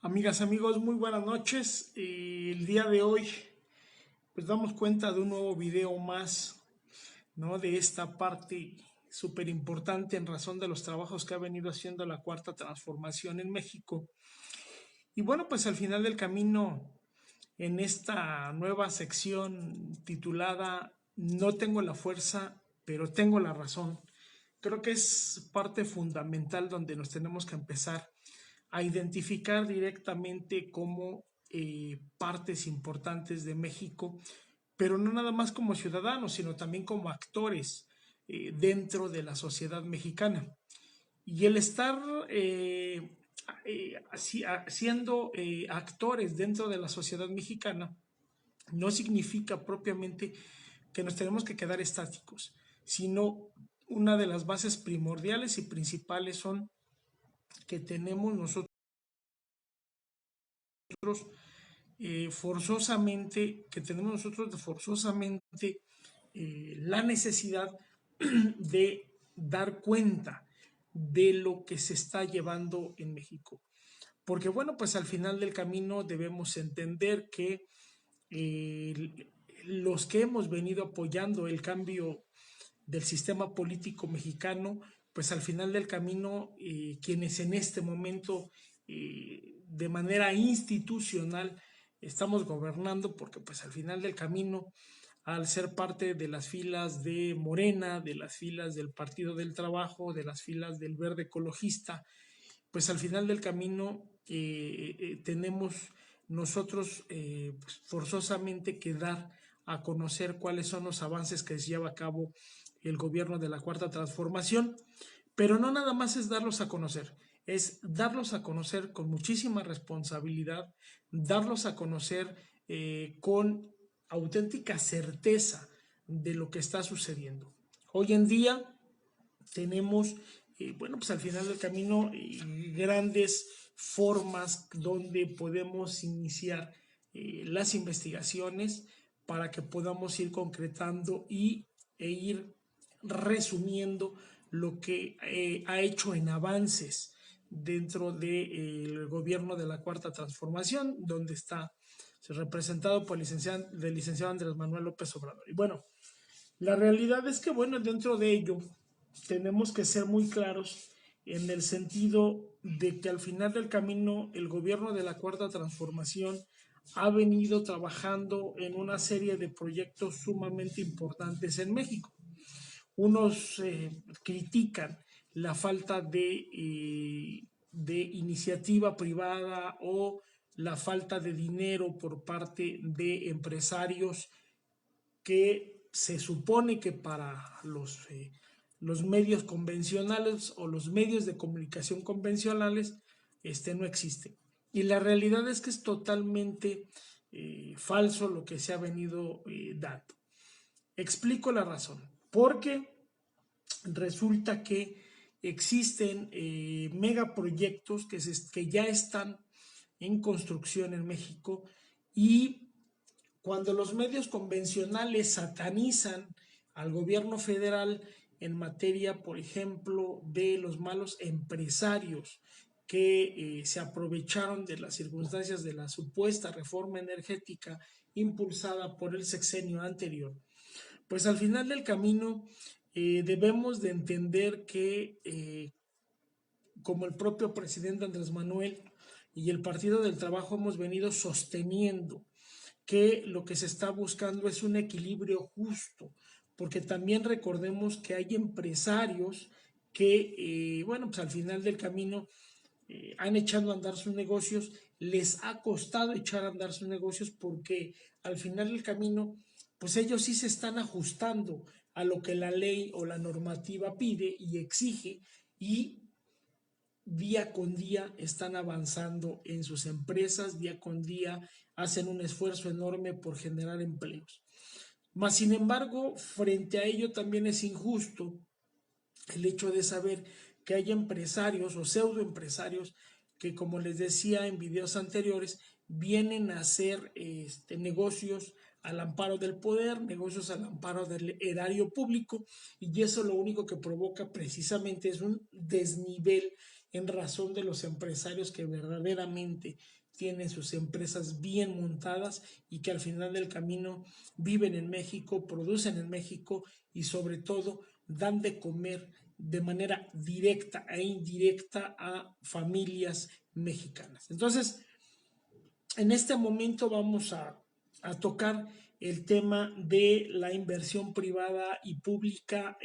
Amigas, amigos, muy buenas noches. El día de hoy, pues damos cuenta de un nuevo video más, ¿no? De esta parte súper importante en razón de los trabajos que ha venido haciendo la Cuarta Transformación en México. Y bueno, pues al final del camino, en esta nueva sección titulada No tengo la fuerza, pero tengo la razón. Creo que es parte fundamental donde nos tenemos que empezar a identificar directamente como partes importantes de México, pero no nada más como ciudadanos, sino también como actores dentro de la sociedad mexicana. Y el estar siendo actores dentro de la sociedad mexicana no significa propiamente que nos tenemos que quedar estáticos, sino una de las bases primordiales y principales son que tenemos nosotros forzosamente la necesidad de dar cuenta de lo que se está llevando en México. Porque bueno, pues al final del camino debemos entender que los que hemos venido apoyando el cambio del sistema político mexicano, pues al final del camino, quienes en este momento de manera institucional estamos gobernando, porque pues al final del camino, al ser parte de las filas de Morena, de las filas del Partido del Trabajo, de las filas del Verde Ecologista, pues al final del camino tenemos nosotros pues forzosamente que dar a conocer cuáles son los avances que se lleva a cabo el gobierno de la Cuarta Transformación, pero no nada más es darlos a conocer, es darlos a conocer con muchísima responsabilidad, darlos a conocer con auténtica certeza de lo que está sucediendo. Hoy en día tenemos, bueno, pues al final del camino, grandes formas donde podemos iniciar las investigaciones para que podamos ir concretando e ir resumiendo lo que ha hecho en avances dentro del gobierno de la Cuarta Transformación, donde está representado por el licenciado Andrés Manuel López Obrador. Y bueno, la realidad es que, bueno, dentro de ello tenemos que ser muy claros en el sentido de que al final del camino el gobierno de la Cuarta Transformación ha venido trabajando en una serie de proyectos sumamente importantes en México. Unos critican la falta de iniciativa privada o la falta de dinero por parte de empresarios que se supone que para los medios convencionales o los medios de comunicación convencionales no existe. Y la realidad es que es totalmente falso lo que se ha venido dando. Explico la razón. Porque resulta que existen megaproyectos que ya están en construcción en México y cuando los medios convencionales satanizan al gobierno federal en materia, por ejemplo, de los malos empresarios que se aprovecharon de las circunstancias de la supuesta reforma energética impulsada por el sexenio anterior, pues al final del camino debemos de entender que como el propio presidente Andrés Manuel y el Partido del Trabajo hemos venido sosteniendo que lo que se está buscando es un equilibrio justo, porque también recordemos que hay empresarios que, bueno, pues al final del camino han echado a andar sus negocios, les ha costado echar a andar sus negocios porque al final del camino, pues ellos sí se están ajustando a lo que la ley o la normativa pide y exige y día con día están avanzando en sus empresas, día con día hacen un esfuerzo enorme por generar empleos. Mas, sin embargo, frente a ello también es injusto el hecho de saber que hay empresarios o pseudoempresarios que, como les decía en videos anteriores, vienen a hacer negocios al amparo del poder, negocios al amparo del erario público, y eso lo único que provoca precisamente es un desnivel en razón de los empresarios que verdaderamente tienen sus empresas bien montadas y que al final del camino viven en México, producen en México y sobre todo dan de comer de manera directa e indirecta a familias mexicanas. Entonces, en este momento vamos a tocar el tema de la inversión privada y pública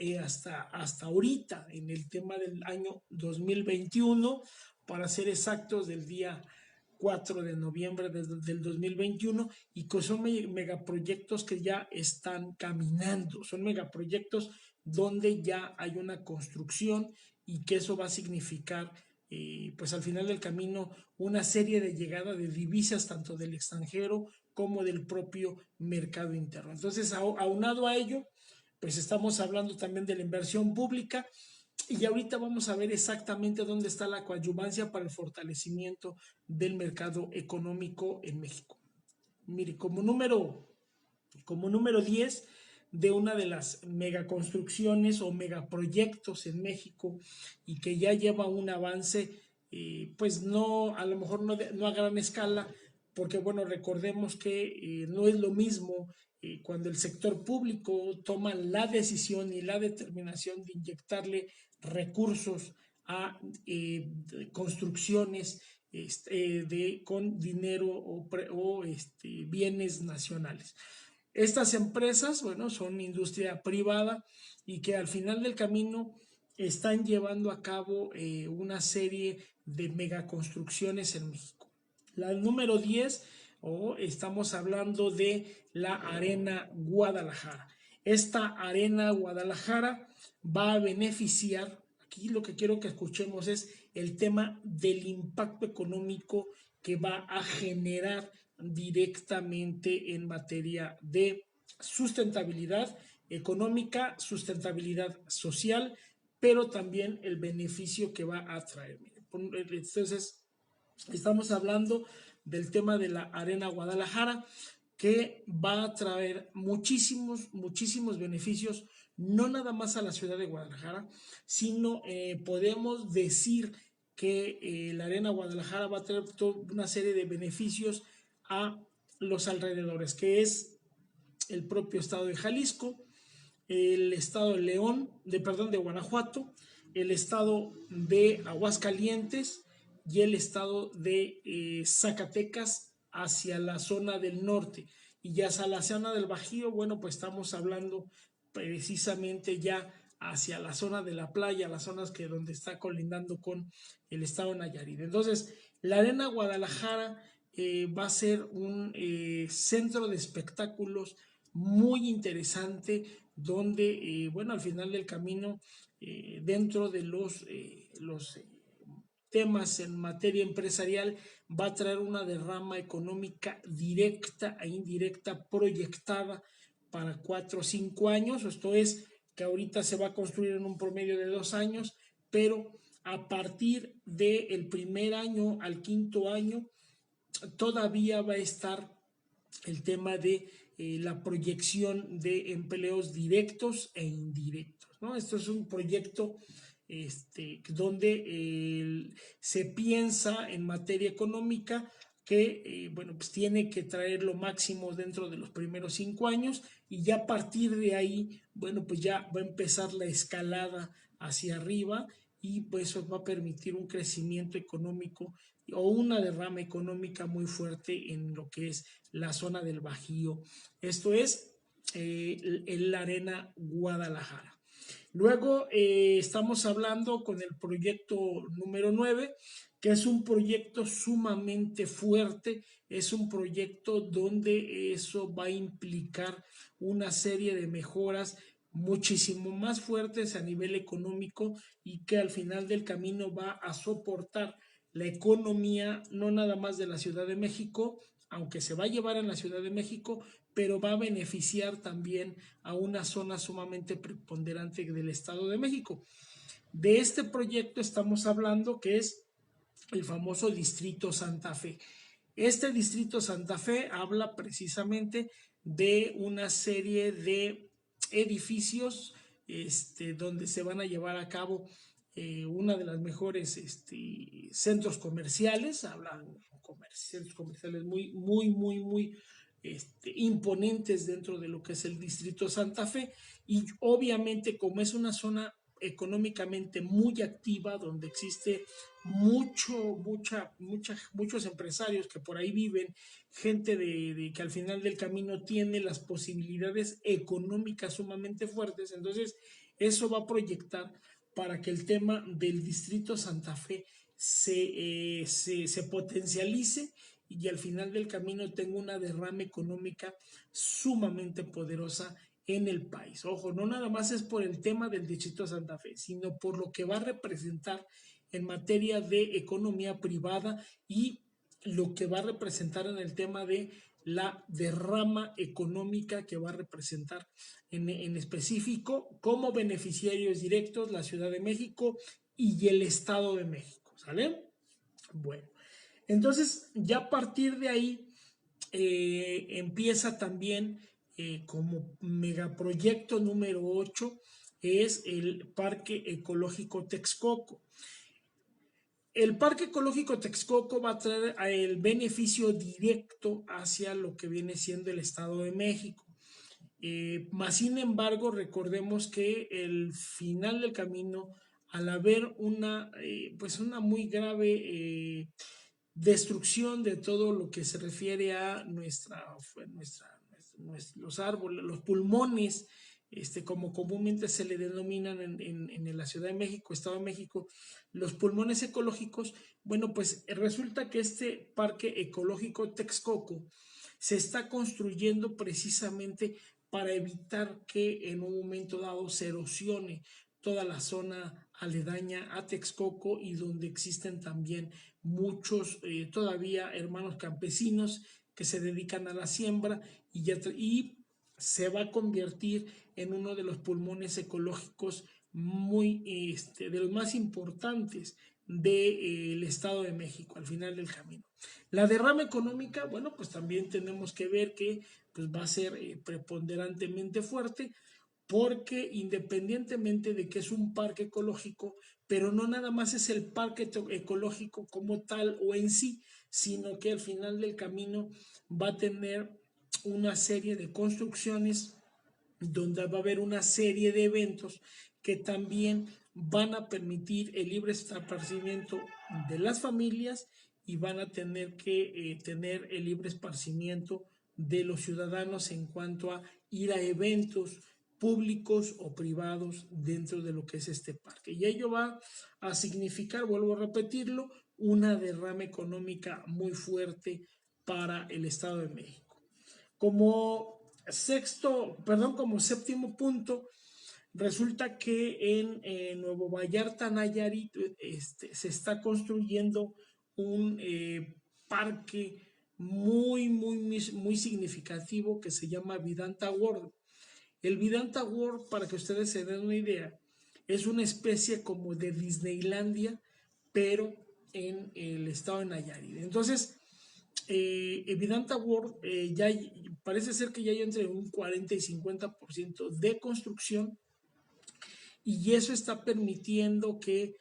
hasta ahorita, en el tema del año 2021, para ser exactos, del día 4 de noviembre del 2021, y que son megaproyectos que ya están caminando, son megaproyectos donde ya hay una construcción y que eso va a significar pues al final del camino una serie de llegada de divisas tanto del extranjero como del propio mercado interno. Entonces, aunado a ello, pues estamos hablando también de la inversión pública y ahorita vamos a ver exactamente dónde está la coadyuvancia para el fortalecimiento del mercado económico en México. Mire, como número 10 de una de las megaconstrucciones o megaproyectos en México y que ya lleva un avance, pues no, a lo mejor no a gran escala, porque bueno, recordemos que no es lo mismo cuando el sector público toma la decisión y la determinación de inyectarle recursos a construcciones con dinero o bienes nacionales. Estas empresas, bueno, son industria privada y que al final del camino están llevando a cabo una serie de megaconstrucciones en México. La número 10, estamos hablando de la Arena Guadalajara. Esta Arena Guadalajara va a beneficiar, aquí lo que quiero que escuchemos es el tema del impacto económico que va a generar directamente en materia de sustentabilidad económica, sustentabilidad social, pero también el beneficio que va a traer. Entonces, estamos hablando del tema de la Arena Guadalajara, que va a traer muchísimos beneficios, no nada más a la ciudad de Guadalajara, sino podemos decir que la Arena Guadalajara va a traer toda una serie de beneficios a los alrededores, que es el propio estado de Jalisco, el estado de de Guanajuato, el estado de Aguascalientes y el estado de Zacatecas hacia la zona del norte. Y ya hacia la zona del Bajío, bueno, pues estamos hablando precisamente ya hacia la zona de la playa, las zonas que donde está colindando con el estado de Nayarit. Entonces, la Arena Guadalajara va a ser un centro de espectáculos muy interesante donde, bueno, al final del camino, dentro de los temas en materia empresarial, va a traer una derrama económica directa e indirecta proyectada para 4 o 5 años. Esto es que ahorita se va a construir en un promedio de 2 años, pero a partir del primer año al quinto año todavía va a estar el tema de la proyección de empleos directos e indirectos, ¿no? Esto es un proyecto donde se piensa en materia económica que, bueno, pues tiene que traer lo máximo dentro de los primeros 5 años y ya a partir de ahí, bueno, pues ya va a empezar la escalada hacia arriba y pues eso va a permitir un crecimiento económico o una derrama económica muy fuerte en lo que es la zona del Bajío. Esto es la Arena Guadalajara. Luego estamos hablando con el proyecto número 9, que es un proyecto sumamente fuerte, es un proyecto donde eso va a implicar una serie de mejoras muchísimo más fuertes a nivel económico y que al final del camino va a soportar la economía no nada más de la Ciudad de México, aunque se va a llevar en la Ciudad de México, pero va a beneficiar también a una zona sumamente preponderante del Estado de México. De este proyecto estamos hablando que es el famoso Distrito Santa Fe. Este Distrito Santa Fe habla precisamente de una serie de edificios donde se van a llevar a cabo una de las mejores centros comerciales, hablan centros comerciales muy imponentes dentro de lo que es el distrito Santa Fe, y obviamente como es una zona económicamente muy activa, donde existe muchos empresarios que por ahí viven, gente de que al final del camino tiene las posibilidades económicas sumamente fuertes. Entonces eso va a proyectar para que el tema del distrito Santa Fe se potencialice y al final del camino tenga una derrama económica sumamente poderosa en el país. Ojo, no nada más es por el tema del distrito Santa Fe, sino por lo que va a representar en materia de economía privada y lo que va a representar en el tema de la derrama económica que va a representar en específico como beneficiarios directos la Ciudad de México y el Estado de México, ¿sale? Bueno, entonces ya a partir de ahí empieza también como megaproyecto número 8 es el Parque Ecológico Texcoco. El Parque Ecológico Texcoco va a traer el beneficio directo hacia lo que viene siendo el Estado de México. Más sin embargo, recordemos que el final del camino, al haber pues una muy grave destrucción de todo lo que se refiere a los árboles, los pulmones, como comúnmente se le denominan en la Ciudad de México, Estado de México, los pulmones ecológicos. Bueno, pues resulta que este parque ecológico Texcoco se está construyendo precisamente para evitar que en un momento dado se erosione toda la zona aledaña a Texcoco, y donde existen también muchos todavía hermanos campesinos que se dedican a la siembra, y se va a convertir en uno de los pulmones ecológicos de los más importantes del Estado de México al final del camino. La derrama económica, bueno, pues también tenemos que ver que pues va a ser preponderantemente fuerte, porque independientemente de que es un parque ecológico, pero no nada más es el parque ecológico como tal o en sí, sino que al final del camino va a tener una serie de construcciones donde va a haber una serie de eventos que también van a permitir el libre esparcimiento de las familias, y van a tener que tener el libre esparcimiento de los ciudadanos en cuanto a ir a eventos públicos o privados dentro de lo que es este parque. Y ello va a significar, vuelvo a repetirlo, una derrama económica muy fuerte para el Estado de México. Como séptimo punto, resulta que en Nuevo Vallarta, Nayarit, se está construyendo un parque muy significativo que se llama Vidanta World. El Vidanta World, para que ustedes se den una idea, es una especie como de Disneylandia, pero en el estado de Nayarit. Entonces, Vidanta World ya parece ser que ya hay entre un 40 y 50% de construcción, y eso está permitiendo que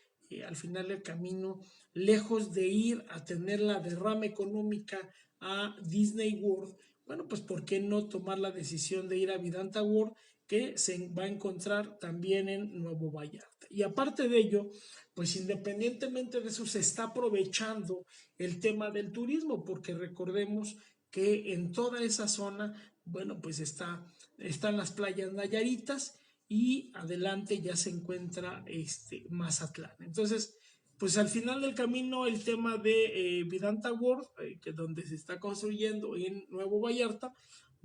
al final del camino, lejos de ir a tener la derrama económica a Disney World, bueno, pues ¿por qué no tomar la decisión de ir a Vidanta World, que se va a encontrar también en Nuevo Vallarta? Y aparte de ello, pues independientemente de eso, se está aprovechando el tema del turismo, porque recordemos que en toda esa zona, bueno, pues están las playas nayaritas, y adelante ya se encuentra Mazatlán. Entonces, pues al final del camino, el tema de Vidanta World, que donde se está construyendo en Nuevo Vallarta,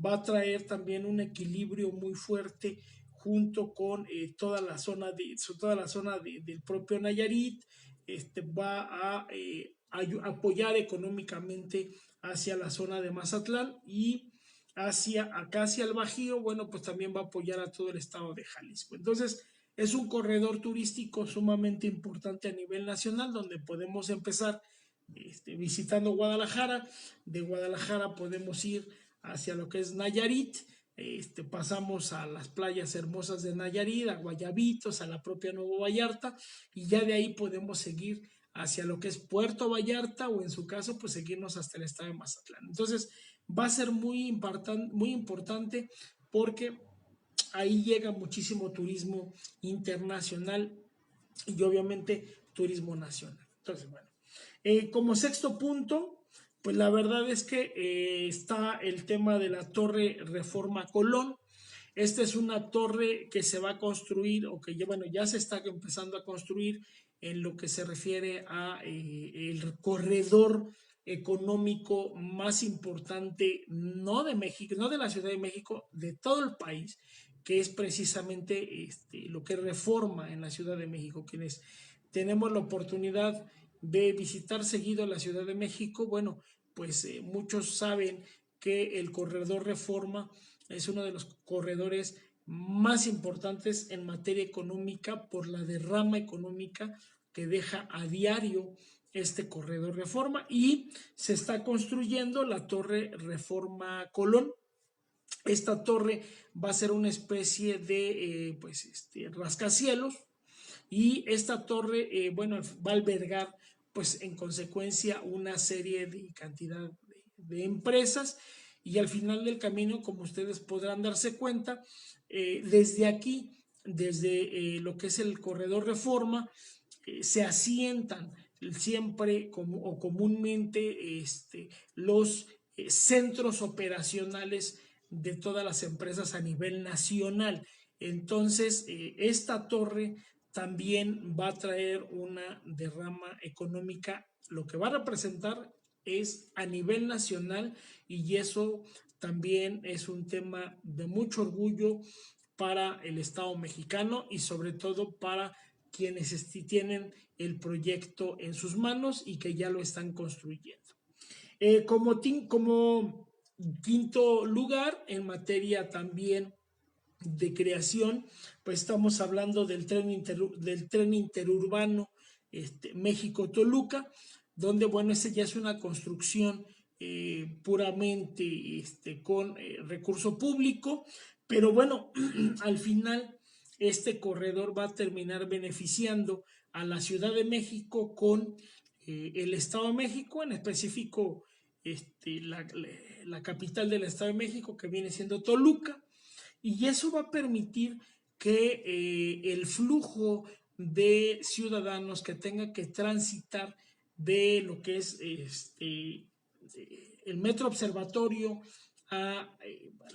va a traer también un equilibrio muy fuerte junto con toda la zona del propio Nayarit. Va a apoyar económicamente hacia la zona de Mazatlán, y acá hacia el Bajío, bueno, pues también va a apoyar a todo el estado de Jalisco. Entonces, es un corredor turístico sumamente importante a nivel nacional, donde podemos empezar visitando Guadalajara. De Guadalajara podemos ir hacia lo que es Nayarit, pasamos a las playas hermosas de Nayarit, a Guayabitos, a la propia Nuevo Vallarta, y ya de ahí podemos seguir hacia lo que es Puerto Vallarta o en su caso pues seguirnos hasta el estado de Mazatlán. Entonces va a ser muy importante porque ahí llega muchísimo turismo internacional y obviamente turismo nacional. Entonces, bueno, como sexto punto, pues la verdad es que está el tema de la Torre Reforma Colón. Esta es una torre que se va a construir o que ya, bueno, ya se está empezando a construir en lo que se refiere a el corredor económico más importante, no de México, no de la Ciudad de México, de todo el país, que es precisamente lo que reforma en la Ciudad de México. Quienes tenemos la oportunidad de visitar seguido la Ciudad de México, bueno, pues muchos saben que el corredor Reforma es uno de los corredores más importantes en materia económica por la derrama económica que deja a diario este corredor Reforma, y se está construyendo la Torre Reforma Colón. Esta torre va a ser una especie de rascacielos, y esta torre, bueno, va a albergar pues en consecuencia una serie de cantidad de empresas, y al final del camino, como ustedes podrán darse cuenta, desde aquí, desde lo que es el corredor Reforma, se asientan siempre o comúnmente los centros operacionales de todas las empresas a nivel nacional. Entonces, esta torre también va a traer una derrama económica, lo que va a representar es a nivel nacional, y eso también es un tema de mucho orgullo para el Estado mexicano y sobre todo para quienes tienen el proyecto en sus manos y que ya lo están construyendo. Como quinto lugar, en materia también de creación, pues estamos hablando del tren interurbano México-Toluca, donde, bueno, ese ya es una construcción puramente con recurso público, pero bueno, al final este corredor va a terminar beneficiando a la Ciudad de México con el Estado de México, en específico la capital del Estado de México, que viene siendo Toluca, y eso va a permitir que el flujo de ciudadanos que tenga que transitar de lo que es el Metro Observatorio a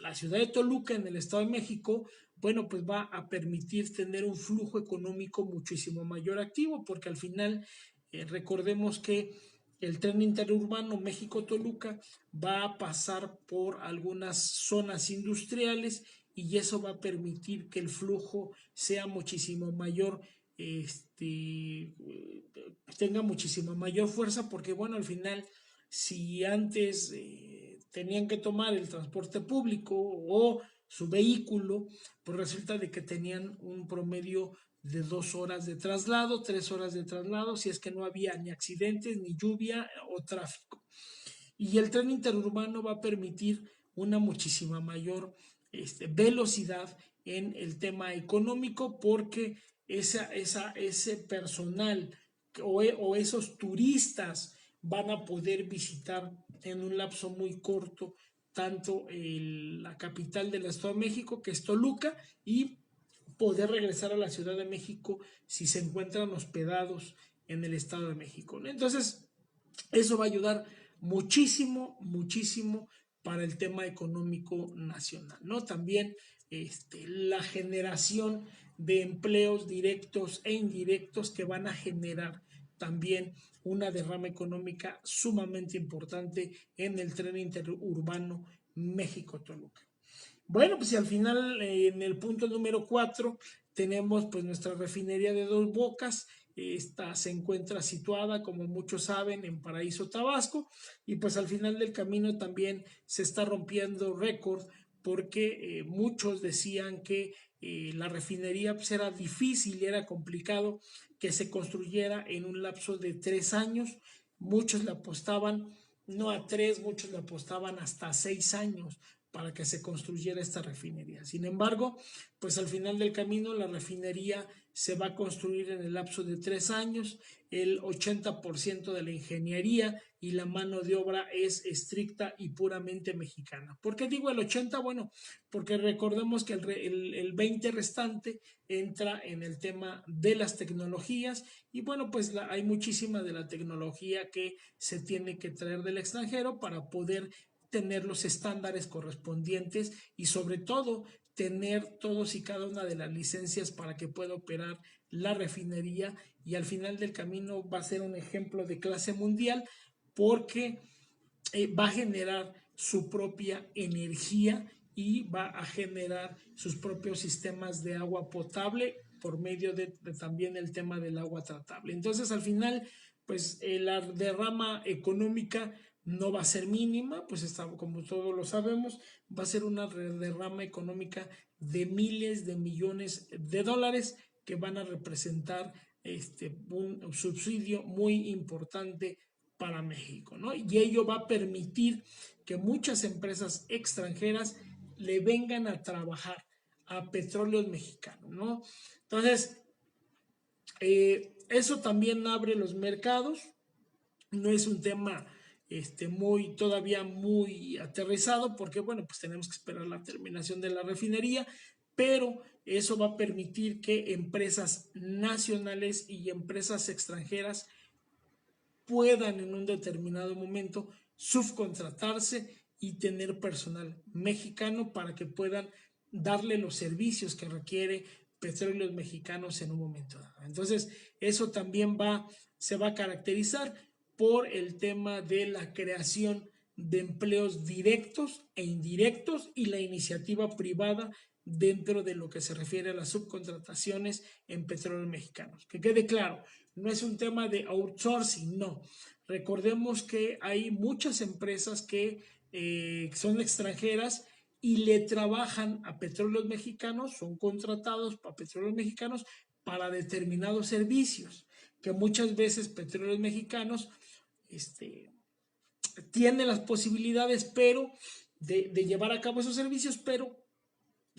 la ciudad de Toluca en el Estado de México, bueno, pues va a permitir tener un flujo económico muchísimo mayor activo, porque al final recordemos que el tren interurbano México-Toluca va a pasar por algunas zonas industriales, y eso va a permitir que el flujo sea muchísimo mayor, tenga muchísima mayor fuerza, porque bueno, al final, si antes tenían que tomar el transporte público o su vehículo, pues resulta de que tenían un promedio de 2 horas de traslado, 3 horas de traslado, si es que no había ni accidentes, ni lluvia o tráfico. Y el tren interurbano va a permitir una muchísima mayor velocidad en el tema económico, porque ese personal o esos turistas van a poder visitar en un lapso muy corto tanto la capital del Estado de México, que es Toluca, y poder regresar a la Ciudad de México si se encuentran hospedados en el Estado de México, ¿no? Entonces, eso va a ayudar muchísimo, muchísimo para el tema económico nacional, ¿no? También la generación de empleos directos e indirectos que van a generar también una derrama económica sumamente importante en el tren interurbano México-Toluca. Bueno, pues y al final, en el punto número 4, tenemos pues nuestra refinería de Dos Bocas. Esta se encuentra situada, como muchos saben, en Paraíso, Tabasco, y pues al final del camino también se está rompiendo récord, porque muchos decían que la refinería pues era difícil y era complicado que se construyera en un lapso de 3 años. Muchos le apostaban no a 3, muchos le apostaban hasta 6 años para que se construyera esta refinería. Sin embargo, pues al final del camino la refinería se va a construir en el lapso de 3 años, el 80% de la ingeniería y la mano de obra es estricta y puramente mexicana. ¿Por qué digo el 80? Bueno, porque recordemos que el 20 restante entra en el tema de las tecnologías y bueno, pues hay muchísima de la tecnología que se tiene que traer del extranjero para poder tener los estándares correspondientes y sobre todo tener todos y cada una de las licencias para que pueda operar la refinería y al final del camino va a ser un ejemplo de clase mundial porque va a generar su propia energía y va a generar sus propios sistemas de agua potable por medio de también el tema del agua tratable. Entonces al final pues la derrama económica no va a ser mínima, pues está, como todos lo sabemos, va a ser una derrama económica de miles de millones de dólares que van a representar un subsidio muy importante para México, ¿no? Y ello va a permitir que muchas empresas extranjeras le vengan a trabajar a petróleos mexicanos, ¿no? Entonces, eso también abre los mercados, no es un tema todavía muy aterrizado porque bueno, pues tenemos que esperar la terminación de la refinería, pero eso va a permitir que empresas nacionales y empresas extranjeras puedan en un determinado momento subcontratarse y tener personal mexicano para que puedan darle los servicios que requiere Petróleos Mexicanos en un momento dado. Entonces, eso también se va a caracterizar por el tema de la creación de empleos directos e indirectos y la iniciativa privada dentro de lo que se refiere a las subcontrataciones en Petróleos Mexicanos. Que quede claro, no es un tema de outsourcing, no. Recordemos que hay muchas empresas que son extranjeras y le trabajan a Petróleos Mexicanos, son contratados a Petróleos Mexicanos para determinados servicios, que muchas veces Petróleos Mexicanos tiene las posibilidades de llevar a cabo esos servicios, pero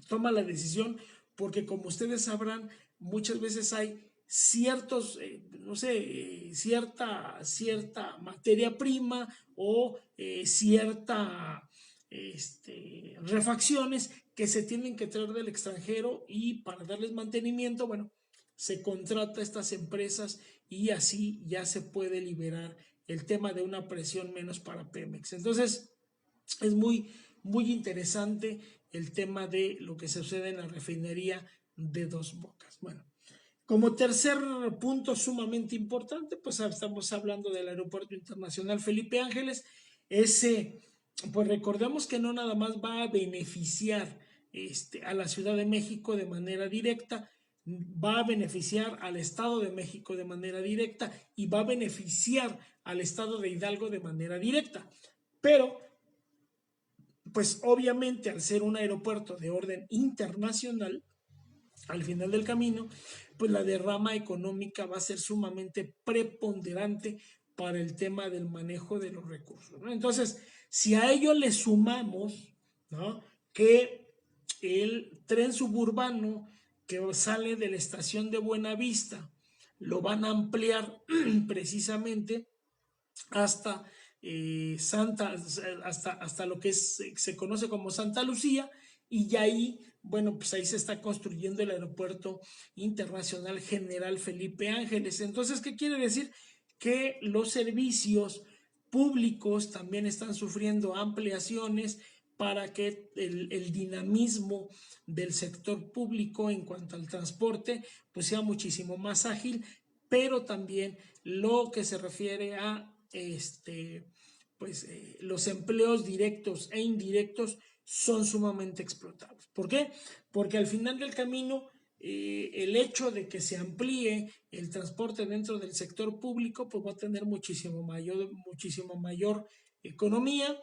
toma la decisión porque como ustedes sabrán, muchas veces hay ciertos, no sé, cierta materia prima o cierta refacciones que se tienen que traer del extranjero y para darles mantenimiento, bueno, se contrata a estas empresas y así ya se puede liberar el tema de una presión menos para Pemex. Entonces, es muy interesante el tema de lo que sucede en la refinería de Dos Bocas. Bueno, como tercer punto sumamente importante, pues estamos hablando del Aeropuerto Internacional Felipe Ángeles. Pues recordemos que no nada más va a beneficiar a la Ciudad de México de manera directa, va a beneficiar al Estado de México de manera directa y va a beneficiar al Estado de Hidalgo de manera directa. Pero pues obviamente al ser un aeropuerto de orden internacional, al final del camino, pues la derrama económica va a ser sumamente preponderante para el tema del manejo de los recursos, ¿no? Entonces, si a ello le sumamos, ¿no?, que el tren suburbano que sale de la estación de Buenavista lo van a ampliar precisamente hasta hasta lo que se conoce como Santa Lucía, y ya ahí, bueno, pues ahí se está construyendo el Aeropuerto Internacional General Felipe Ángeles. Entonces, ¿qué quiere decir? Que los servicios públicos también están sufriendo ampliaciones para que el dinamismo del sector público en cuanto al transporte pues sea muchísimo más ágil, pero también lo que se refiere a los empleos directos e indirectos son sumamente explotados. ¿Por qué? Porque al final del camino el hecho de que se amplíe el transporte dentro del sector público pues va a tener muchísimo mayor economía.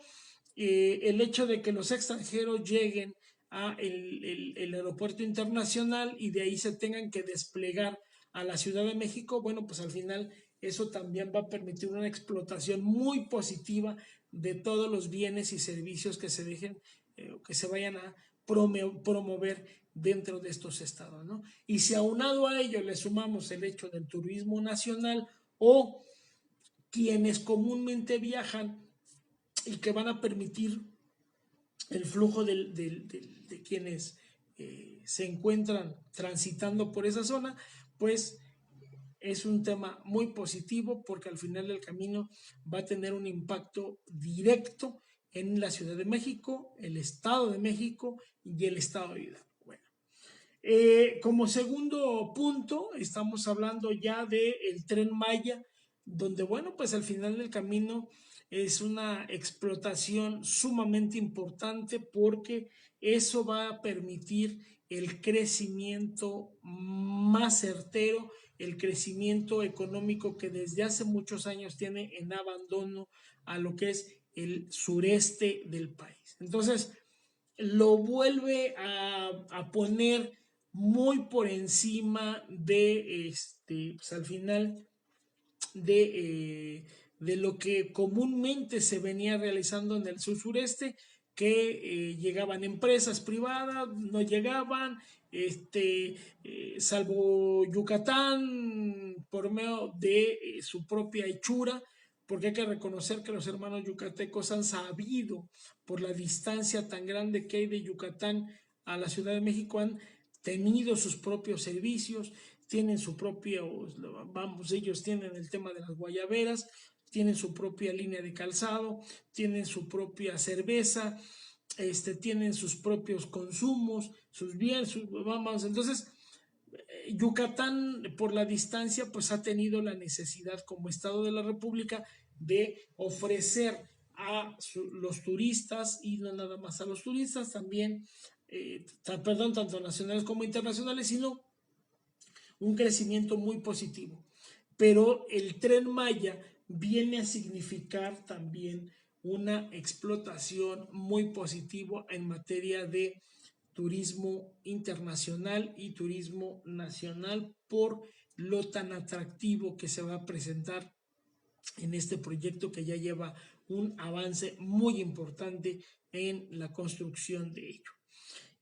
El hecho de que los extranjeros lleguen a el aeropuerto internacional y de ahí se tengan que desplegar a la Ciudad de México, bueno, pues al final eso también va a permitir una explotación muy positiva de todos los bienes y servicios que se dejen que se vayan a promover dentro de estos estados, ¿no? Y si aunado a ello le sumamos el hecho del turismo nacional o quienes comúnmente viajan y que van a permitir el flujo de quienes se encuentran transitando por esa zona, pues es un tema muy positivo porque al final del camino va a tener un impacto directo en la Ciudad de México, el Estado de México y el Estado de Hidalgo. Bueno, como segundo punto, estamos hablando ya del Tren Maya, donde, bueno, pues al final del camino es una explotación sumamente importante porque eso va a permitir el crecimiento más certero, el crecimiento económico que desde hace muchos años tiene en abandono a lo que es el sureste del país. Entonces, lo vuelve a poner muy por encima de, pues al final, de lo que comúnmente se venía realizando en el sur-sureste, que llegaban empresas privadas, no llegaban, salvo Yucatán, por medio de su propia hechura, porque hay que reconocer que los hermanos yucatecos han sabido, por la distancia tan grande que hay de Yucatán a la Ciudad de México, han tenido sus propios servicios, tienen su propia, vamos, ellos tienen el tema de las guayaberas, tienen su propia línea de calzado, tienen su propia cerveza, tienen sus propios consumos, sus bienes, vamos, entonces Yucatán por la distancia pues ha tenido la necesidad como Estado de la República de ofrecer a los turistas y no nada más a los turistas, también, perdón, tanto nacionales como internacionales, sino un crecimiento muy positivo. Pero el Tren Maya viene a significar también una explotación muy positiva en materia de turismo internacional y turismo nacional por lo tan atractivo que se va a presentar en este proyecto que ya lleva un avance muy importante en la construcción de ello.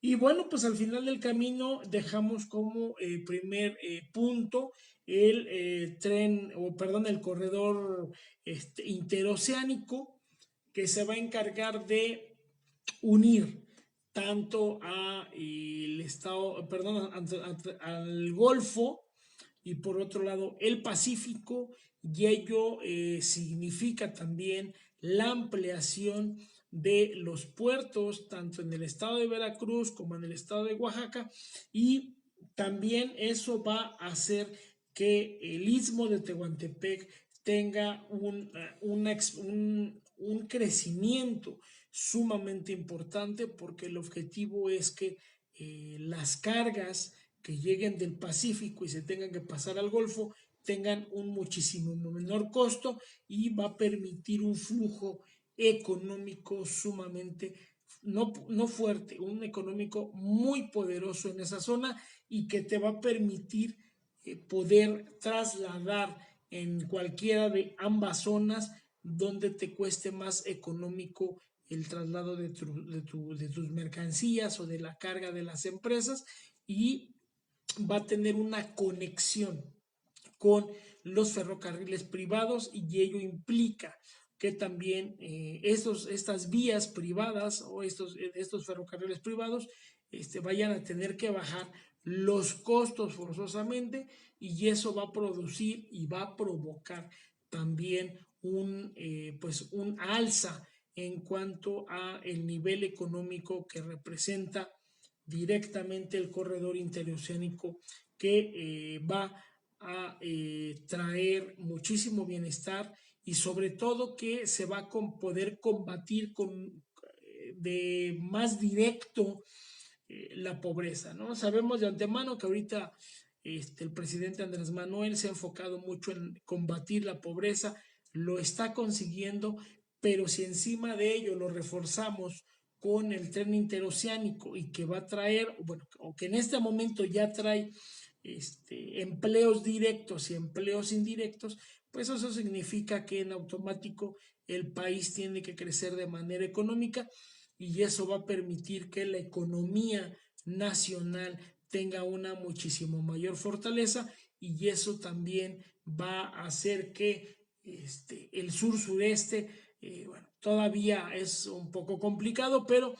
Y bueno, pues al final del camino dejamos como primer punto el tren, o perdón, el corredor interoceánico que se va a encargar de unir tanto a el estado, perdón, al Golfo y por otro lado el Pacífico, y ello significa también la ampliación de los puertos tanto en el estado de Veracruz como en el estado de Oaxaca, y también eso va a hacer que el istmo de Tehuantepec tenga un crecimiento sumamente importante, porque el objetivo es que las cargas que lleguen del Pacífico y se tengan que pasar al Golfo tengan un muchísimo menor costo, y va a permitir un flujo económico sumamente no fuerte, un económico muy poderoso en esa zona, y que te va a permitir poder trasladar en cualquiera de ambas zonas donde te cueste más económico el traslado de tus mercancías o de la carga de las empresas, y va a tener una conexión con los ferrocarriles privados, y ello implica que también estas vías privadas o estos ferrocarriles privados vayan a tener que bajar los costos forzosamente, y eso va a producir y va a provocar también un alza en cuanto a el nivel económico que representa directamente el corredor interoceánico, que va a traer muchísimo bienestar, y sobre todo que se va a poder combatir de más directo la pobreza, ¿no? Sabemos de antemano que ahorita el presidente Andrés Manuel se ha enfocado mucho en combatir la pobreza, lo está consiguiendo, pero si encima de ello lo reforzamos con el tren interoceánico, y que va a traer, bueno, o que en este momento ya trae empleos directos y empleos indirectos, pues eso significa que en automático el país tiene que crecer de manera económica, y eso va a permitir que la economía nacional tenga una muchísimo mayor fortaleza, y eso también va a hacer que el sur-sureste, bueno, todavía es un poco complicado, pero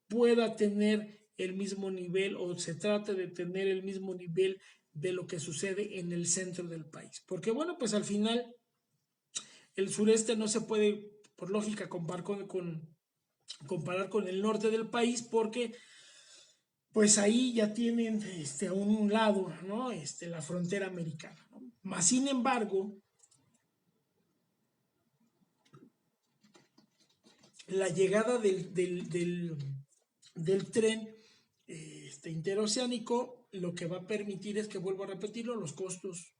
pueda tener el mismo nivel, o se trate de tener el mismo nivel de lo que sucede en el centro del país. Porque bueno, pues al final el sureste no se puede, por lógica, comparar con el norte del país, porque pues ahí ya tienen a un lado, ¿no? La frontera americana, ¿no? Más sin embargo, la llegada del tren interoceánico lo que va a permitir es que, vuelvo a repetirlo, los costos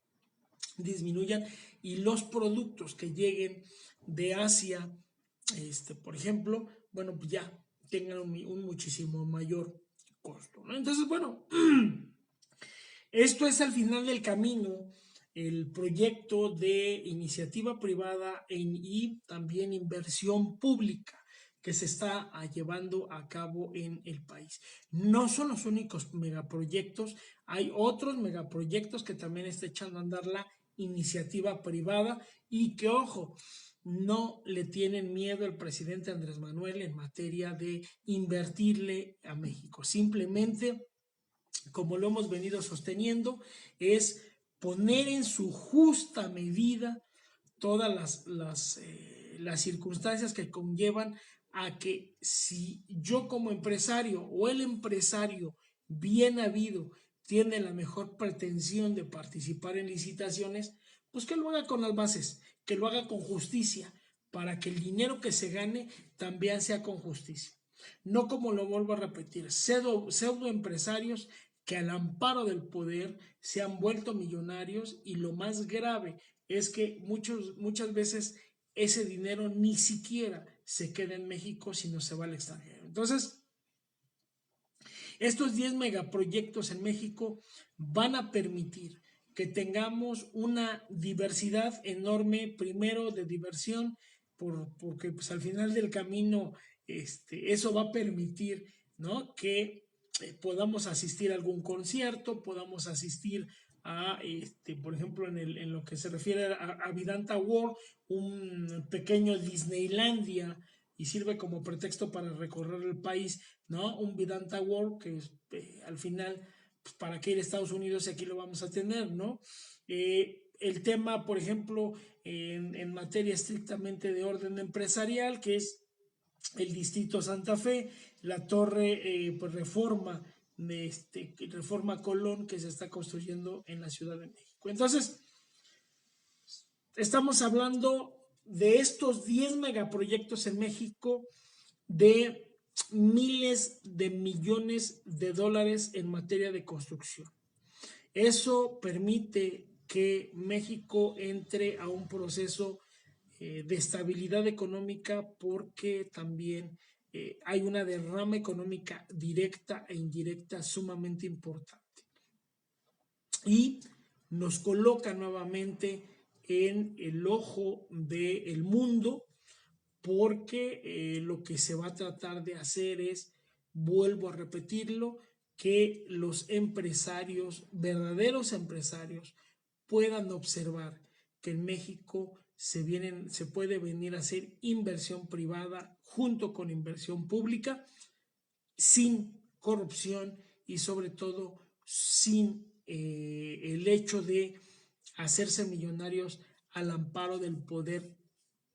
disminuyan y los productos que lleguen de Asia, por ejemplo, bueno, pues ya tengan un muchísimo mayor costo, ¿no? Entonces, bueno, esto es al final del camino el proyecto de iniciativa privada y también inversión pública que se está llevando a cabo en el país. No son los únicos megaproyectos, hay otros megaproyectos que también está echando a andar la iniciativa privada, y que, ojo, no le tienen miedo el presidente Andrés Manuel en materia de invertirle a México. Simplemente, como lo hemos venido sosteniendo, es poner en su justa medida todas las circunstancias que conllevan a que, si yo como empresario o el empresario bien habido tiene la mejor pretensión de participar en licitaciones, pues que lo haga con las bases, que lo haga con justicia, para que el dinero que se gane también sea con justicia. No, como lo vuelvo a repetir, pseudo empresarios que al amparo del poder se han vuelto millonarios, y lo más grave es que muchas veces ese dinero ni siquiera se queda en México, sino se va al extranjero. Entonces, estos 10 megaproyectos en México van a permitir que tengamos una diversidad enorme, primero de diversión, porque pues al final del camino eso va a permitir, ¿no?, que podamos asistir a algún concierto, podamos asistir a, por ejemplo, en lo que se refiere a Vidanta World, un pequeño Disneylandia, y sirve como pretexto para recorrer el país, ¿no? Un Vidanta World que al final, pues, ¿para qué ir a Estados Unidos si aquí lo vamos a tener, ¿no? El tema, por ejemplo, en materia estrictamente de orden empresarial, que es el Distrito Santa Fe, la Torre pues, Reforma Colón, que se está construyendo en la Ciudad de México. Entonces, estamos hablando de estos 10 megaproyectos en México, de miles de millones de dólares en materia de construcción. Eso permite que México entre a un proceso de estabilidad económica, porque también hay una derrama económica directa e indirecta sumamente importante, y nos coloca nuevamente en el ojo del mundo, porque lo que se va a tratar de hacer es, vuelvo a repetirlo, que los empresarios, verdaderos empresarios, puedan observar que en México se puede venir a hacer inversión privada junto con inversión pública, sin corrupción y sobre todo sin el hecho de hacerse millonarios al amparo del poder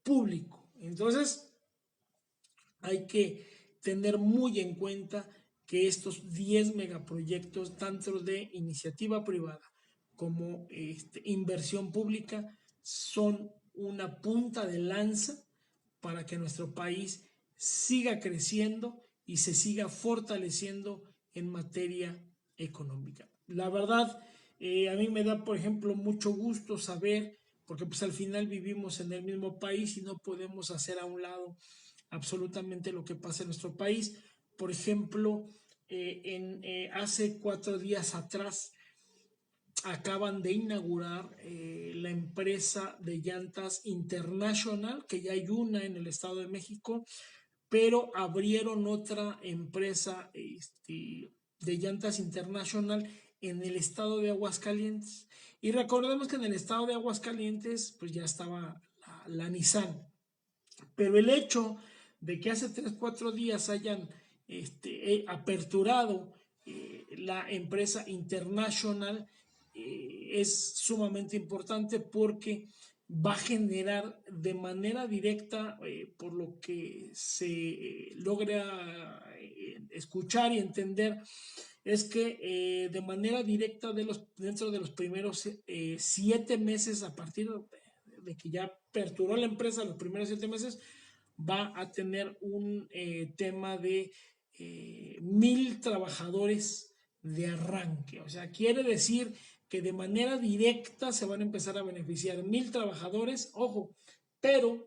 público. Entonces, hay que tener muy en cuenta que estos 10 megaproyectos, tanto de iniciativa privada como inversión pública, son una punta de lanza para que nuestro país siga creciendo y se siga fortaleciendo en materia económica. La verdad, a mí me da, por ejemplo, mucho gusto saber, porque pues al final vivimos en el mismo país y no podemos hacer a un lado absolutamente lo que pasa en nuestro país. Por ejemplo, hace 4 días atrás acaban de inaugurar la empresa de llantas International, que ya hay una en el Estado de México, pero abrieron otra empresa de llantas internacional en el estado de Aguascalientes. Y recordemos que en el estado de Aguascalientes pues ya estaba la Nissan. Pero el hecho de que hace 3, 4 días hayan aperturado la empresa International es sumamente importante porque va a generar de manera directa, por lo que se logra escuchar y entender, es que de manera directa dentro de los primeros 7 meses, a partir de que ya aperturó la empresa, los primeros 7 meses, va a tener un tema de 1,000 trabajadores de arranque. O sea, quiere decir que de manera directa se van a empezar a beneficiar 1,000 trabajadores, ojo, pero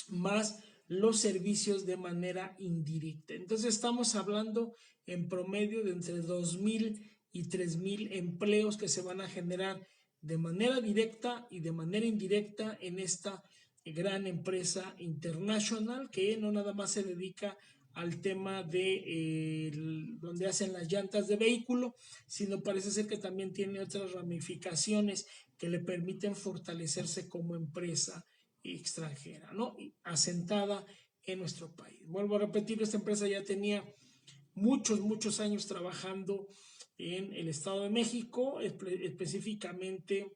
más los servicios de manera indirecta. Entonces estamos hablando en promedio de entre 2,000 y 3,000 empleos que se van a generar de manera directa y de manera indirecta en esta gran empresa internacional que no nada más se dedica al tema de donde hacen las llantas de vehículo, sino parece ser que también tiene otras ramificaciones que le permiten fortalecerse como empresa extranjera, ¿no? Asentada en nuestro país. Vuelvo a repetir, esta empresa ya tenía muchos años trabajando en el Estado de México, específicamente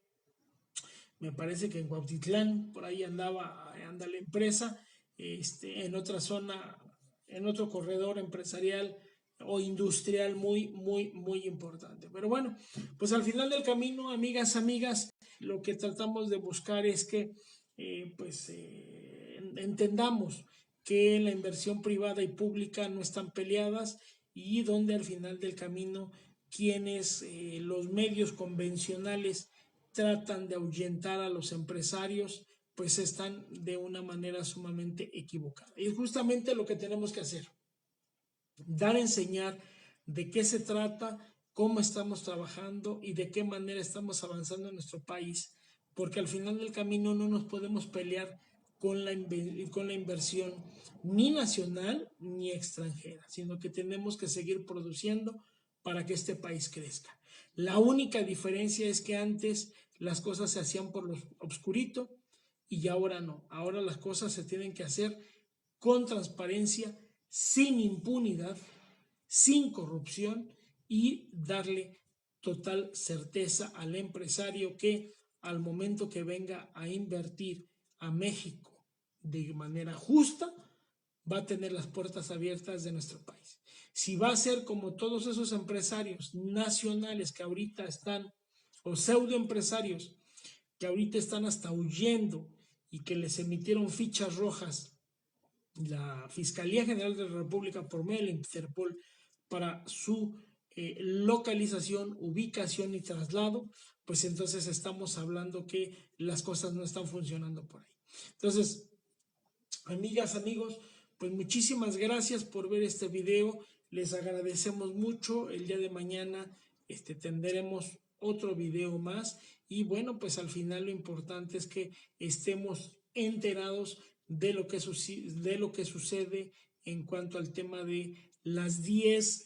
me parece que en Cuautitlán, por ahí anda la empresa, en otra zona, en otro corredor empresarial o industrial muy importante. Pero bueno, pues al final del camino, amigas, lo que tratamos de buscar es que entendamos que la inversión privada y pública no están peleadas y donde al final del camino quienes los medios convencionales tratan de ahuyentar a los empresarios, pues están de una manera sumamente equivocada. Y es justamente lo que tenemos que hacer, dar a enseñar de qué se trata, cómo estamos trabajando y de qué manera estamos avanzando en nuestro país, porque al final del camino no nos podemos pelear con la inversión ni nacional ni extranjera, sino que tenemos que seguir produciendo para que este país crezca. La única diferencia es que antes las cosas se hacían por lo obscurito y ahora no. Ahora las cosas se tienen que hacer con transparencia, sin impunidad, sin corrupción y darle total certeza al empresario que al momento que venga a invertir a México de manera justa, va a tener las puertas abiertas de nuestro país. Si va a ser como todos esos empresarios nacionales que ahorita están, o pseudoempresarios que ahorita están hasta huyendo y que les emitieron fichas rojas la Fiscalía General de la República por medio del Interpol para su localización, ubicación y traslado, pues entonces estamos hablando que las cosas no están funcionando por ahí. Entonces, amigos, pues muchísimas gracias por ver este video, les agradecemos mucho. El día de mañana tendremos otro video más y bueno, pues al final lo importante es que estemos enterados de lo que sucede en cuanto al tema de las 10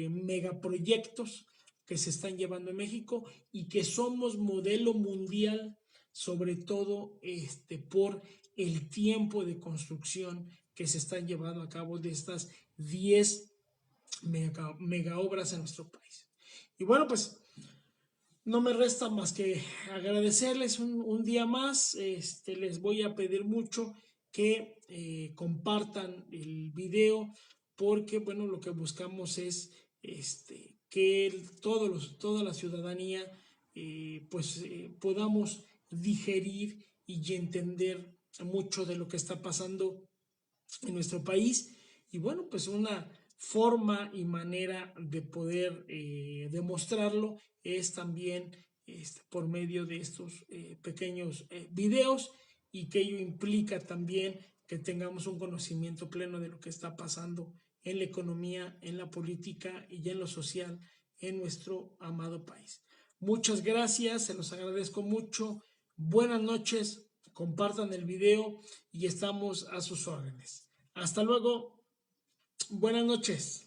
megaproyectos que se están llevando en México y que somos modelo mundial, sobre todo por el tiempo de construcción que se están llevando a cabo de estas 10 mega obras en nuestro país. Y bueno, pues no me resta más que agradecerles un día más. Les voy a pedir mucho que compartan el video porque, bueno, lo que buscamos es que toda la ciudadanía podamos digerir y entender mucho de lo que está pasando en nuestro país. Y bueno, pues una forma y manera de poder demostrarlo es también por medio de estos pequeños videos y que ello implica también que tengamos un conocimiento pleno de lo que está pasando en la economía, en la política y en lo social en nuestro amado país. Muchas gracias, se los agradezco mucho. Buenas noches, compartan el video y estamos a sus órdenes. Hasta luego. Buenas noches.